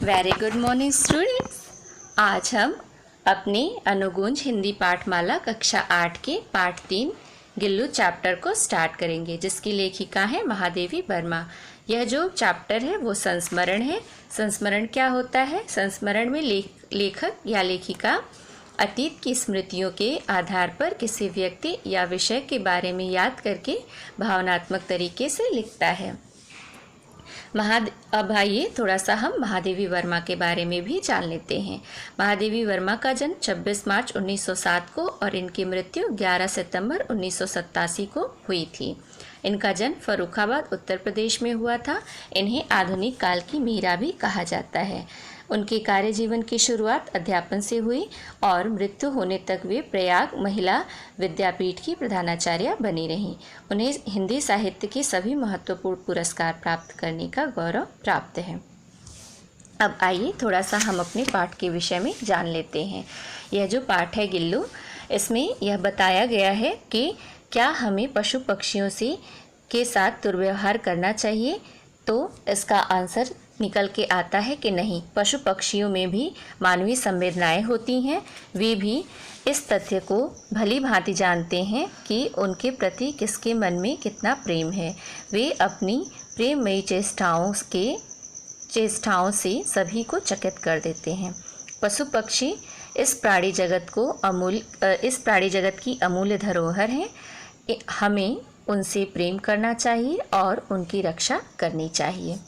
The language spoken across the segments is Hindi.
Very good morning students. आज हम अपनी अनुगुंज हिंदी पाठमाला कक्षा 8 के पाठ 3 गिल्लू चैप्टर को स्टार्ट करेंगे, जिसकी लेखिका है महादेवी वर्मा। यह जो चैप्टर है वो संस्मरण है। संस्मरण क्या होता है? संस्मरण में लेखक या लेखिका अतीत की स्मृतियों के आधार पर किसी व्यक्ति या विषय के बारे में याद करके भावनात्मक तरीके से लिखता है। अब आइए थोड़ा सा हम महादेवी वर्मा के बारे में भी जान लेते हैं। महादेवी वर्मा का जन्म 26 मार्च 1907 को और इनकी मृत्यु 11 सितंबर 1987 को हुई थी। इनका जन्म फर्रुखाबाद उत्तर प्रदेश में हुआ था। इन्हें आधुनिक काल की मीरा भी कहा जाता है। उनके कार्य जीवन की शुरुआत अध्यापन से हुई और मृत्यु होने तक वे प्रयाग महिला विद्यापीठ की प्रधानाचार्य बनी रहीं। उन्हें हिंदी साहित्य के सभी महत्वपूर्ण पुरस्कार प्राप्त करने का गौरव प्राप्त है। अब आइए थोड़ा सा हम अपने पाठ के विषय में जान लेते हैं। यह जो पाठ है गिल्लू, इसमें यह बताया गया है कि क्या हमें पशु पक्षियों के साथ दुर्व्यवहार करना चाहिए। तो इसका आंसर निकल के आता है कि नहीं, पशु पक्षियों में भी मानवीय संवेदनाएं होती हैं। वे भी इस तथ्य को भली भांति जानते हैं कि उनके प्रति किसके मन में कितना प्रेम है। वे अपनी प्रेममयी चेष्टाओं से सभी को चकित कर देते हैं। पशु पक्षी इस प्राणी जगत की अमूल्य धरोहर हैं। हमें उनसे प्रेम करना चाहिए और उनकी रक्षा करनी चाहिए।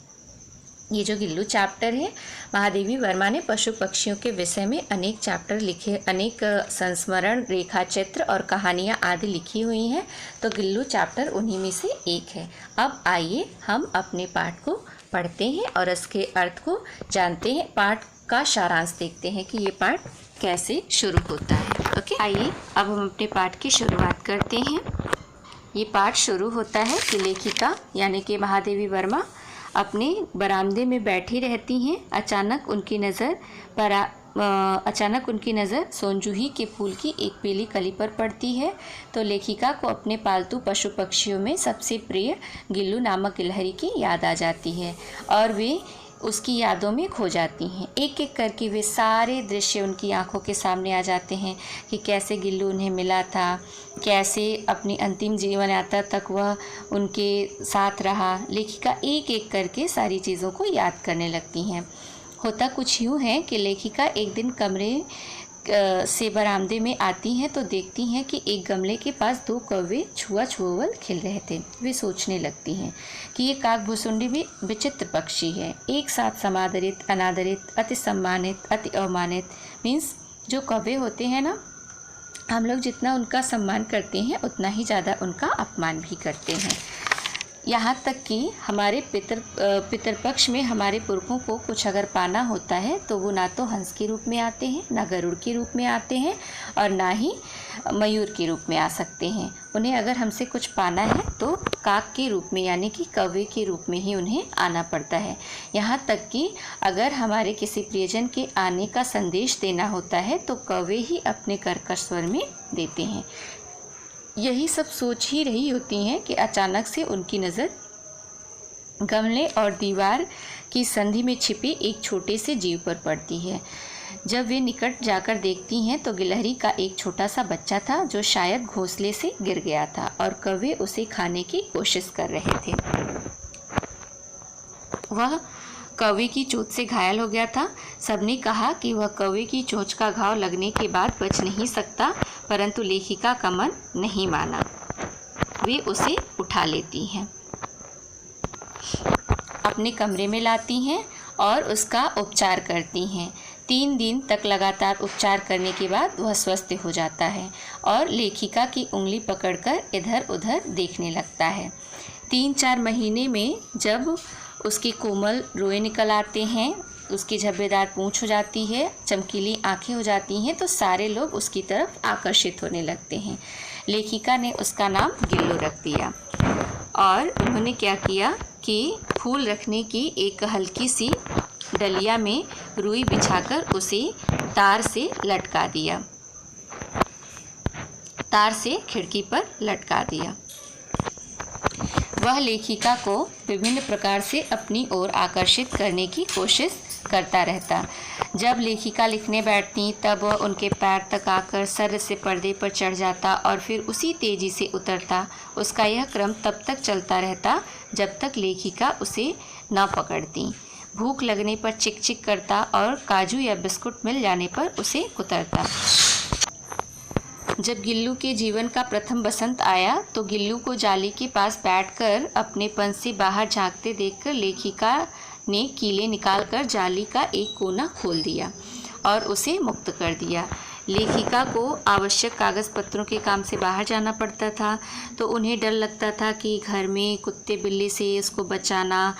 ये जो गिल्लू चैप्टर है, महादेवी वर्मा ने पशु पक्षियों के विषय में अनेक चैप्टर लिखे, अनेक संस्मरण, रेखा चित्र और कहानियाँ आदि लिखी हुई हैं। तो गिल्लू चैप्टर उन्हीं में से एक है। अब आइए हम अपने पाठ को पढ़ते हैं और इसके अर्थ को जानते हैं। पाठ का सारांश देखते हैं कि ये पाठ कैसे शुरू होता है। ओके, आइए अब हम अपने पाठ की शुरुआत करते हैं। ये पाठ शुरू होता है कि लेखिका यानी कि महादेवी वर्मा अपने बरामदे में बैठी रहती हैं। अचानक उनकी नज़र सोनजूही के फूल की एक पीली कली पर पड़ती है। तो लेखिका को अपने पालतू पशु पक्षियों में सबसे प्रिय गिल्लू नामक गिलहरी की याद आ जाती है और वे उसकी यादों में खो जाती हैं। एक एक करके वे सारे दृश्य उनकी आंखों के सामने आ जाते हैं कि कैसे गिल्लू उन्हें मिला था, कैसे अपनी अंतिम जीवन यात्रा तक वह उनके साथ रहा। लेखिका एक एक करके सारी चीज़ों को याद करने लगती हैं। होता कुछ यूँ है कि लेखिका एक दिन कमरे से बरामदे में आती हैं तो देखती हैं कि एक गमले के पास 2 कौवे छुआ छुअल खिल रहे थे। वे सोचने लगती हैं कि ये काकभुसुंडी भी विचित्र पक्षी है, एक साथ समादरित, अनादरित, अति सम्मानित, अति अवमानित। मीन्स जो कौवे होते हैं ना, हम लोग जितना उनका सम्मान करते हैं उतना ही ज़्यादा उनका अपमान भी करते हैं। यहाँ तक कि हमारे पितृपक्ष में हमारे पुरखों को कुछ अगर पाना होता है तो वो ना तो हंस के रूप में आते हैं, ना गरुड़ के रूप में आते हैं और ना ही मयूर के रूप में आ सकते हैं। उन्हें अगर हमसे कुछ पाना है तो काक के रूप में यानी कि कौवे के रूप में ही उन्हें आना पड़ता है। यहाँ तक कि अगर हमारे किसी प्रियजन के आने का संदेश देना होता है तो कौवे ही अपने कर्कश स्वर में देते हैं। यही सब सोच ही रही होती हैं कि अचानक से उनकी नज़र गमले और दीवार की संधि में छिपे एक छोटे से जीव पर पड़ती है। जब वे निकट जाकर देखती हैं तो गिलहरी का एक छोटा सा बच्चा था जो शायद घोंसले से गिर गया था और कौवे उसे खाने की कोशिश कर रहे थे। वह कौवे की चोट से घायल हो गया था। सबने कहा कि वह कौवे की चोंच का घाव लगने के बाद बच नहीं सकता, परंतु लेखिका का मन नहीं माना। वे उसे उठा लेती हैं, अपने कमरे में लाती हैं और उसका उपचार करती हैं। 3 दिन तक लगातार उपचार करने के बाद वह स्वस्थ हो जाता है और लेखिका की उंगली पकड़कर इधर उधर देखने लगता है। 3-4 महीने में जब उसके कोमल रोए निकल आते हैं, उसकी झब्बेदार पूँछ हो जाती है, चमकीली आंखें हो जाती हैं, तो सारे लोग उसकी तरफ आकर्षित होने लगते हैं। लेखिका ने उसका नाम गिल्लू रख दिया और उन्होंने क्या किया कि फूल रखने की एक हल्की सी डलिया में रुई बिछाकर उसे तार से लटका दिया, तार से खिड़की पर लटका दिया। वह लेखिका को विभिन्न प्रकार से अपनी ओर आकर्षित करने की कोशिश करता रहता। जब लेखिका लिखने बैठती तब वह उनके पैर तक आकर सर से पर्दे पर चढ़ जाता और फिर उसी तेजी से उतरता। उसका यह क्रम तब तक चलता रहता जब तक लेखिका उसे न पकड़ती। भूख लगने पर चिक चिक करता और काजू या बिस्कुट मिल जाने पर उसे कुतरता। जब गिल्लू के जीवन का प्रथम बसंत आया तो गिल्लू को जाली के पास बैठकर अपनेपन से बाहर झांकते देखकर लेखिका ने कीले निकालकर जाली का एक कोना खोल दिया और उसे मुक्त कर दिया। लेखिका को आवश्यक कागज़ पत्रों के काम से बाहर जाना पड़ता था, तो उन्हें डर लगता था कि घर में कुत्ते बिल्ली से उसको बचाना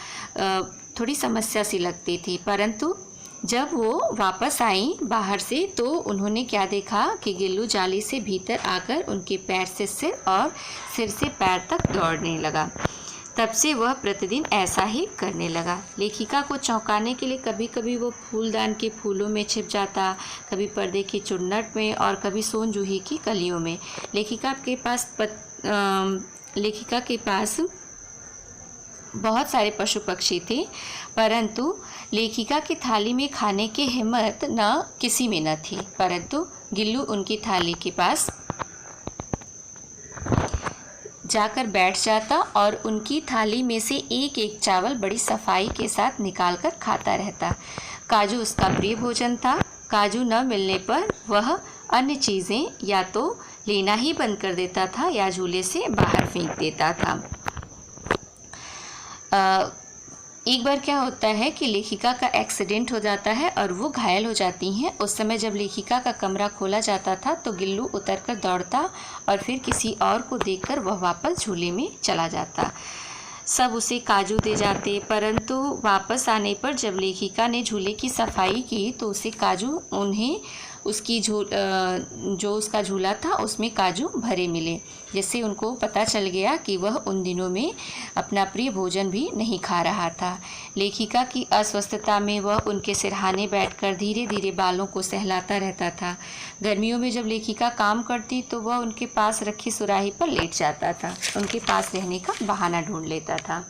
थोड़ी समस्या सी लगती थी। परंतु जब वो वापस आई बाहर से तो उन्होंने क्या देखा कि गिल्लू जाली से भीतर आकर उनके पैर से सिर और सिर से पैर तक दौड़ने लगा। तब से वह प्रतिदिन ऐसा ही करने लगा। लेखिका को चौंकाने के लिए कभी कभी वो फूलदान के फूलों में छिप जाता, कभी पर्दे की चुन्नट में और कभी सोन जूही की कलियों में। लेखिका के पास बहुत सारे पशु पक्षी थे, परंतु लेखिका की थाली में खाने की हिम्मत न किसी में न थी। परंतु गिल्लू उनकी थाली के पास जाकर बैठ जाता और उनकी थाली में से एक एक चावल बड़ी सफाई के साथ निकालकर खाता रहता। काजू उसका प्रिय भोजन था। काजू न मिलने पर वह अन्य चीज़ें या तो लेना ही बंद कर देता था या झूले से बाहर फेंक देता था। एक बार क्या होता है कि लेखिका का एक्सीडेंट हो जाता है और वो घायल हो जाती हैं। उस समय जब लेखिका का कमरा खोला जाता था तो गिल्लू उतरकर दौड़ता और फिर किसी और को देखकर वह वापस झूले में चला जाता। सब उसे काजू दे जाते, परंतु वापस आने पर जब लेखिका ने झूले की सफाई की तो उसे काजू उन्हें उसकी जो उसका झूला था उसमें काजू भरे मिले, जिससे उनको पता चल गया कि वह उन दिनों में अपना प्रिय भोजन भी नहीं खा रहा था। लेखिका की अस्वस्थता में वह उनके सिरहाने बैठकर धीरे धीरे बालों को सहलाता रहता था। गर्मियों में जब लेखिका काम करती तो वह उनके पास रखी सुराही पर लेट जाता था, उनके पास रहने का बहाना ढूंढ लेता था।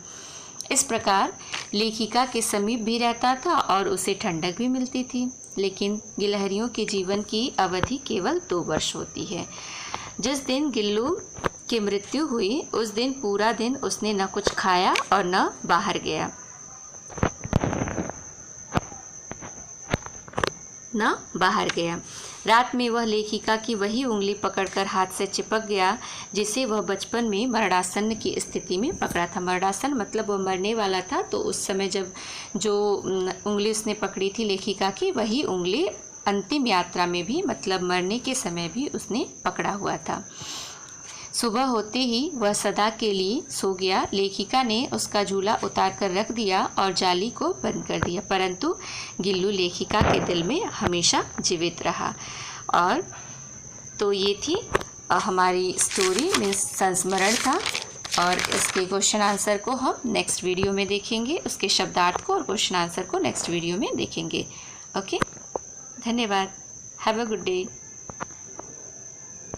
इस प्रकार लेखिका के समीप भी रहता था और उसे ठंडक भी मिलती थी। लेकिन गिलहरियों के जीवन की अवधि केवल 2 वर्ष होती है। जिस दिन गिल्लू की मृत्यु हुई उस दिन पूरा दिन उसने न कुछ खाया और न बाहर गया, रात में वह लेखिका की वही उंगली पकड़कर हाथ से चिपक गया जिसे वह बचपन में मरणासन की स्थिति में पकड़ा था। मरणासन मतलब वह मरने वाला था, तो उस समय जब जो उंगली उसने पकड़ी थी लेखिका की, वही उंगली अंतिम यात्रा में भी मतलब मरने के समय भी उसने पकड़ा हुआ था। सुबह होते ही वह सदा के लिए सो गया। लेखिका ने उसका झूला उतार कर रख दिया और जाली को बंद कर दिया, परंतु गिल्लू लेखिका के दिल में हमेशा जीवित रहा। और तो ये थी हमारी स्टोरी में संस्मरण था, और इसके क्वेश्चन आंसर को हम नेक्स्ट वीडियो में देखेंगे। उसके शब्दार्थ को और क्वेश्चन आंसर को नेक्स्ट वीडियो में देखेंगे। ओके, धन्यवाद। Have a good day.